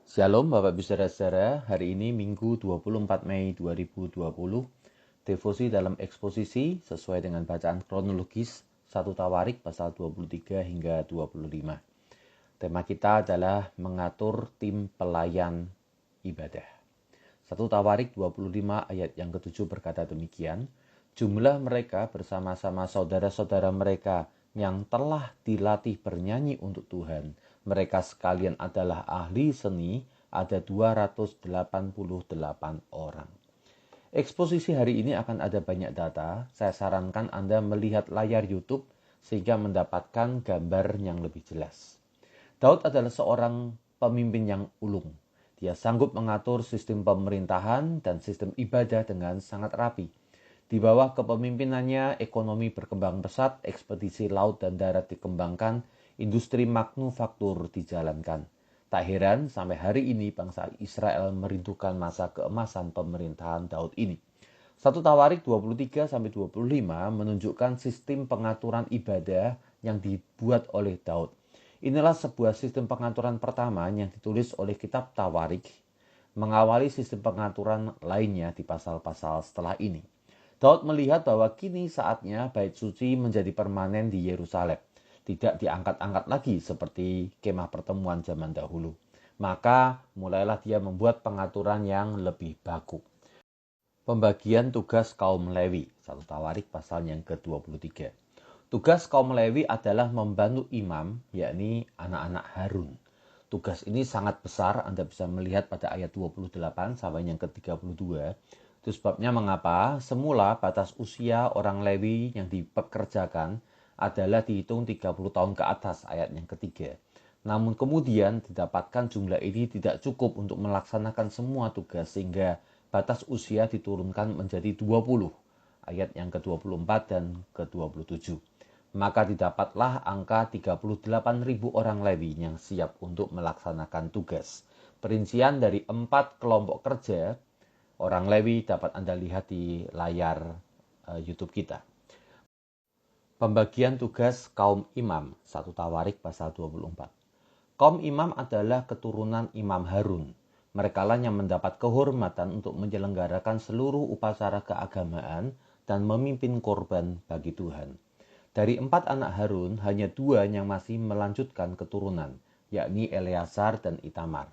Shalom Bapak Ibu Saudara-saudara, hari ini Minggu 24 Mei 2020, devosi dalam eksposisi sesuai dengan bacaan kronologis 1 Tawarik pasal 23 hingga 25. Tema kita adalah mengatur tim pelayan ibadah. 1 Tawarik 25 ayat yang ke-7 berkata demikian, jumlah mereka bersama-sama saudara-saudara mereka yang telah dilatih bernyanyi untuk Tuhan. Mereka sekalian adalah ahli seni, ada 288 orang. Eksposisi hari ini akan ada banyak data. Saya sarankan Anda melihat layar YouTube sehingga mendapatkan gambar yang lebih jelas. Daud adalah seorang pemimpin yang ulung. Dia sanggup mengatur sistem pemerintahan dan sistem ibadah dengan sangat rapi. Di bawah kepemimpinannya, ekonomi berkembang pesat, ekspedisi laut dan darat dikembangkan, industri manufaktur dijalankan. Tak heran sampai hari ini bangsa Israel merindukan masa keemasan pemerintahan Daud ini. 1 Tawarik 23-25 menunjukkan sistem pengaturan ibadah yang dibuat oleh Daud. Inilah sebuah sistem pengaturan pertama yang ditulis oleh kitab Tawarik, mengawali sistem pengaturan lainnya di pasal-pasal setelah ini. Daud melihat bahwa kini saatnya bait suci menjadi permanen di Yerusalem, tidak diangkat-angkat lagi seperti kemah pertemuan zaman dahulu. Maka mulailah dia membuat pengaturan yang lebih baku. Pembagian tugas kaum Lewi, 1 Tawarik pasal yang ke-23. Tugas kaum Lewi adalah membantu imam, yakni anak-anak Harun. Tugas ini sangat besar, Anda bisa melihat pada ayat 28 sampai yang ke-32. Itu sebabnya mengapa semula batas usia orang Lewi yang dipekerjakan adalah dihitung 30 tahun ke atas, ayat yang ketiga. Namun kemudian didapatkan jumlah ini tidak cukup untuk melaksanakan semua tugas sehingga batas usia diturunkan menjadi 20, ayat yang ke-24 dan ke-27. Maka didapatlah angka 38.000 orang Lewi yang siap untuk melaksanakan tugas. Perincian dari 4 kelompok kerja orang Lewi dapat Anda lihat di layar YouTube kita. Pembagian tugas kaum imam, 1 Tawarik pasal 24. Kaum imam adalah keturunan Imam Harun. Merekalah yang mendapat kehormatan untuk menyelenggarakan seluruh upacara keagamaan dan memimpin korban bagi Tuhan. Dari 4 anak Harun, hanya 2 yang masih melanjutkan keturunan, yakni Eleazar dan Itamar.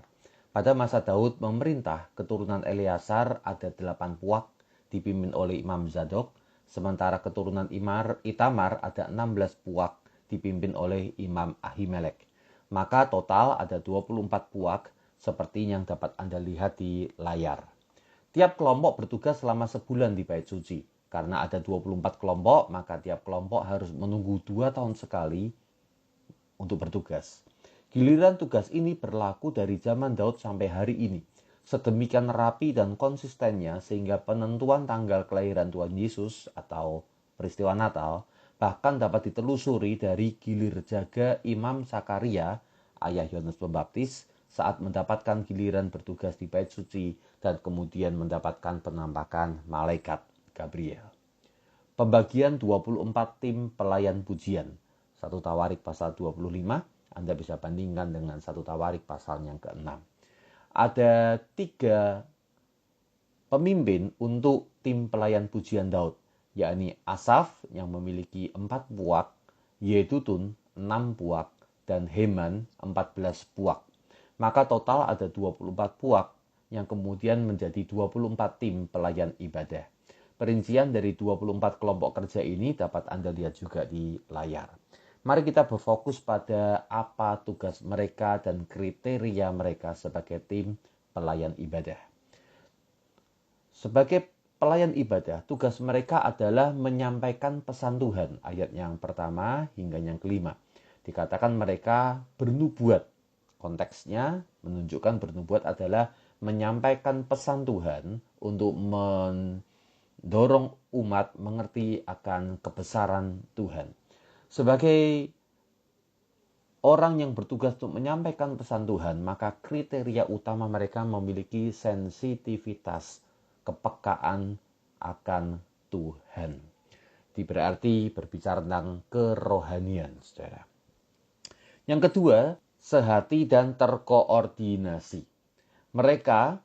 Pada masa Daud memerintah, keturunan Eleazar ada 8 puak dipimpin oleh Imam Zadok, sementara keturunan Itamar ada 16 puak dipimpin oleh Imam Ahimelek. Maka total ada 24 puak seperti yang dapat Anda lihat di layar. Tiap kelompok bertugas selama sebulan di bait suci. Karena ada 24 kelompok, maka tiap kelompok harus menunggu 2 tahun sekali untuk bertugas. Giliran tugas ini berlaku dari zaman Daud sampai hari ini. Sedemikian rapi dan konsistennya sehingga penentuan tanggal kelahiran Tuhan Yesus atau peristiwa Natal bahkan dapat ditelusuri dari gilir jaga Imam Sakaria, ayah Yohanes Pembaptis, saat mendapatkan giliran bertugas di bait suci dan kemudian mendapatkan penampakan malaikat Gabriel. Pembagian 24 tim pelayan pujian. 1 Tawarik pasal 25, Anda bisa bandingkan dengan 1 Tawarik pasal yang ke-6. Ada 3 pemimpin untuk tim pelayan pujian Daud, yakni Asaf yang memiliki 4 puak, Yedutun 6 puak, dan Heman 14 puak. Maka total ada 24 puak yang kemudian menjadi 24 tim pelayan ibadah. Perincian dari 24 kelompok kerja ini dapat Anda lihat juga di layar. Mari kita berfokus pada apa tugas mereka dan kriteria mereka sebagai tim pelayan ibadah. Sebagai pelayan ibadah, tugas mereka adalah menyampaikan pesan Tuhan, ayat yang pertama hingga yang kelima. Dikatakan mereka bernubuat. Konteksnya menunjukkan bernubuat adalah menyampaikan pesan Tuhan untuk mendorong umat mengerti akan kebesaran Tuhan. Sebagai orang yang bertugas untuk menyampaikan pesan Tuhan, maka kriteria utama mereka memiliki sensitivitas, kepekaan akan Tuhan. Ini berarti berbicara tentang kerohanian, saudara. Yang kedua, sehati dan terkoordinasi. Mereka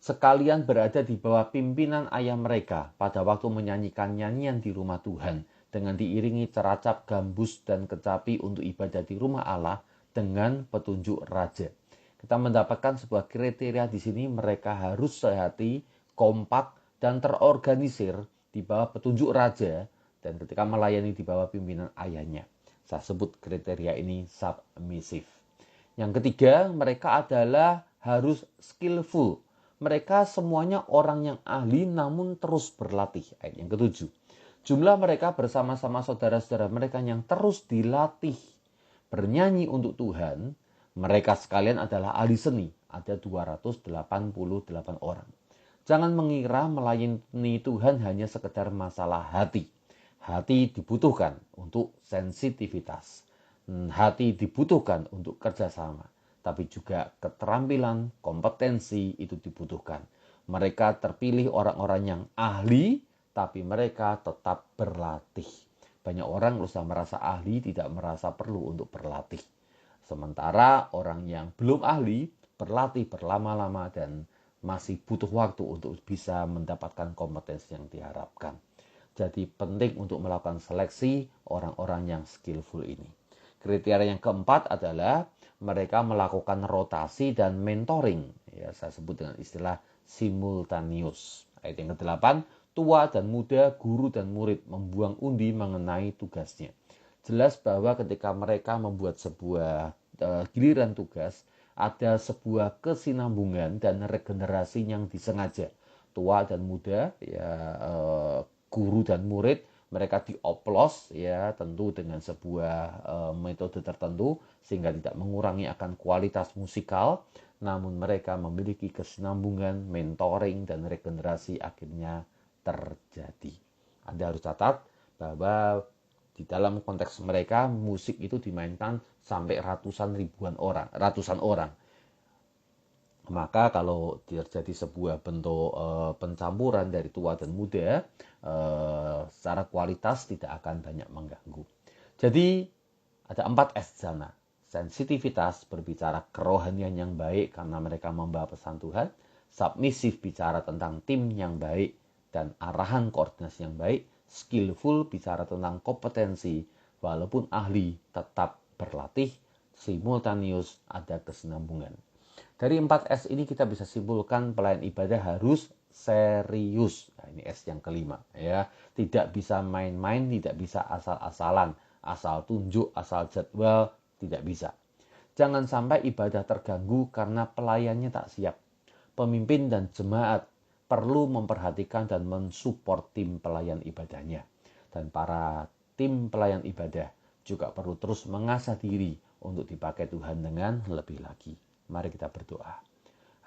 sekalian berada di bawah pimpinan ayah mereka pada waktu menyanyikan nyanyian di rumah Tuhan dengan diiringi ceracap, gambus, dan kecapi untuk ibadah di rumah Allah dengan petunjuk raja. Kita mendapatkan sebuah kriteria di sini, mereka harus sehati, kompak, dan terorganisir di bawah petunjuk raja dan ketika melayani di bawah pimpinan ayahnya. Saya sebut kriteria ini submissive. Yang ketiga, mereka adalah harus skillful. Mereka semuanya orang yang ahli namun terus berlatih. Ayat yang ketujuh. Jumlah mereka bersama-sama saudara-saudara mereka yang terus dilatih bernyanyi untuk Tuhan. Mereka sekalian adalah ahli seni. Ada 288 orang. Jangan mengira melayani Tuhan hanya sekedar masalah hati. Hati dibutuhkan untuk sensitivitas. Hati dibutuhkan untuk kerjasama. Tapi juga keterampilan, kompetensi itu dibutuhkan. Mereka terpilih orang-orang yang ahli, tapi mereka tetap berlatih. Banyak orang usah merasa ahli, tidak merasa perlu untuk berlatih. Sementara orang yang belum ahli, berlatih berlama-lama dan masih butuh waktu untuk bisa mendapatkan kompetensi yang diharapkan. Jadi penting untuk melakukan seleksi orang-orang yang skillful ini. Kriteria yang keempat adalah mereka melakukan rotasi dan mentoring. Ya, saya sebut dengan istilah simultaneous. Ayat yang ke-8, tua dan muda, guru dan murid membuang undi mengenai tugasnya. Jelas bahwa ketika mereka membuat sebuah giliran tugas, ada sebuah kesinambungan dan regenerasi yang disengaja. Tua dan muda, ya, guru dan murid, mereka dioplos ya tentu dengan sebuah metode tertentu sehingga tidak mengurangi akan kualitas musikal, namun mereka memiliki kesinambungan, mentoring dan regenerasi akhirnya terjadi. Anda harus catat bahwa di dalam konteks mereka musik itu dimainkan sampai ratusan orang. Maka kalau terjadi sebuah bentuk pencampuran dari tua dan muda, secara kualitas tidak akan banyak mengganggu. Jadi ada 4 S di sana. Sensitivitas berbicara kerohanian yang baik karena mereka membawa pesan Tuhan. Submisif bicara tentang tim yang baik dan arahan koordinasi yang baik. Skillful bicara tentang kompetensi walaupun ahli tetap berlatih. Simultaneous ada kesinambungan. Dari 4 S ini kita bisa simpulkan pelayan ibadah harus serius. Nah, ini S yang kelima ya. Tidak bisa main-main, tidak bisa asal-asalan, asal tunjuk, asal jadwal, tidak bisa. Jangan sampai ibadah terganggu karena pelayannya tak siap. Pemimpin dan jemaat perlu memperhatikan dan mensupport tim pelayan ibadahnya. Dan para tim pelayan ibadah juga perlu terus mengasah diri untuk dipakai Tuhan dengan lebih lagi. Mari kita berdoa.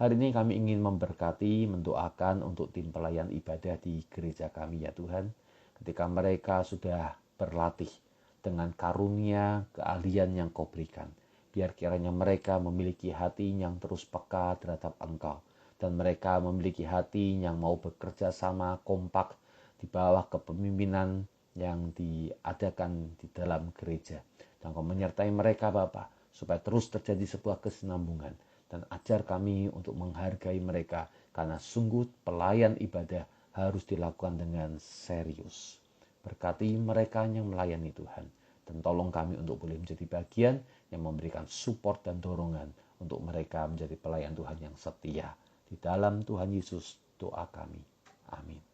Hari ini kami ingin memberkati, mendoakan untuk tim pelayan ibadah di gereja kami ya Tuhan. Ketika mereka sudah berlatih dengan karunia, keahlian yang Kau berikan. Biar kiranya mereka memiliki hati yang terus peka terhadap Engkau. Dan mereka memiliki hati yang mau bekerja sama, kompak di bawah kepemimpinan yang diadakan di dalam gereja. Dan Kau menyertai mereka Bapa, supaya terus terjadi sebuah kesinambungan. Dan ajar kami untuk menghargai mereka, karena sungguh pelayan ibadah harus dilakukan dengan serius. Berkati mereka yang melayani Tuhan. Dan tolong kami untuk boleh menjadi bagian yang memberikan support dan dorongan untuk mereka menjadi pelayan Tuhan yang setia. Di dalam Tuhan Yesus doa kami. Amin.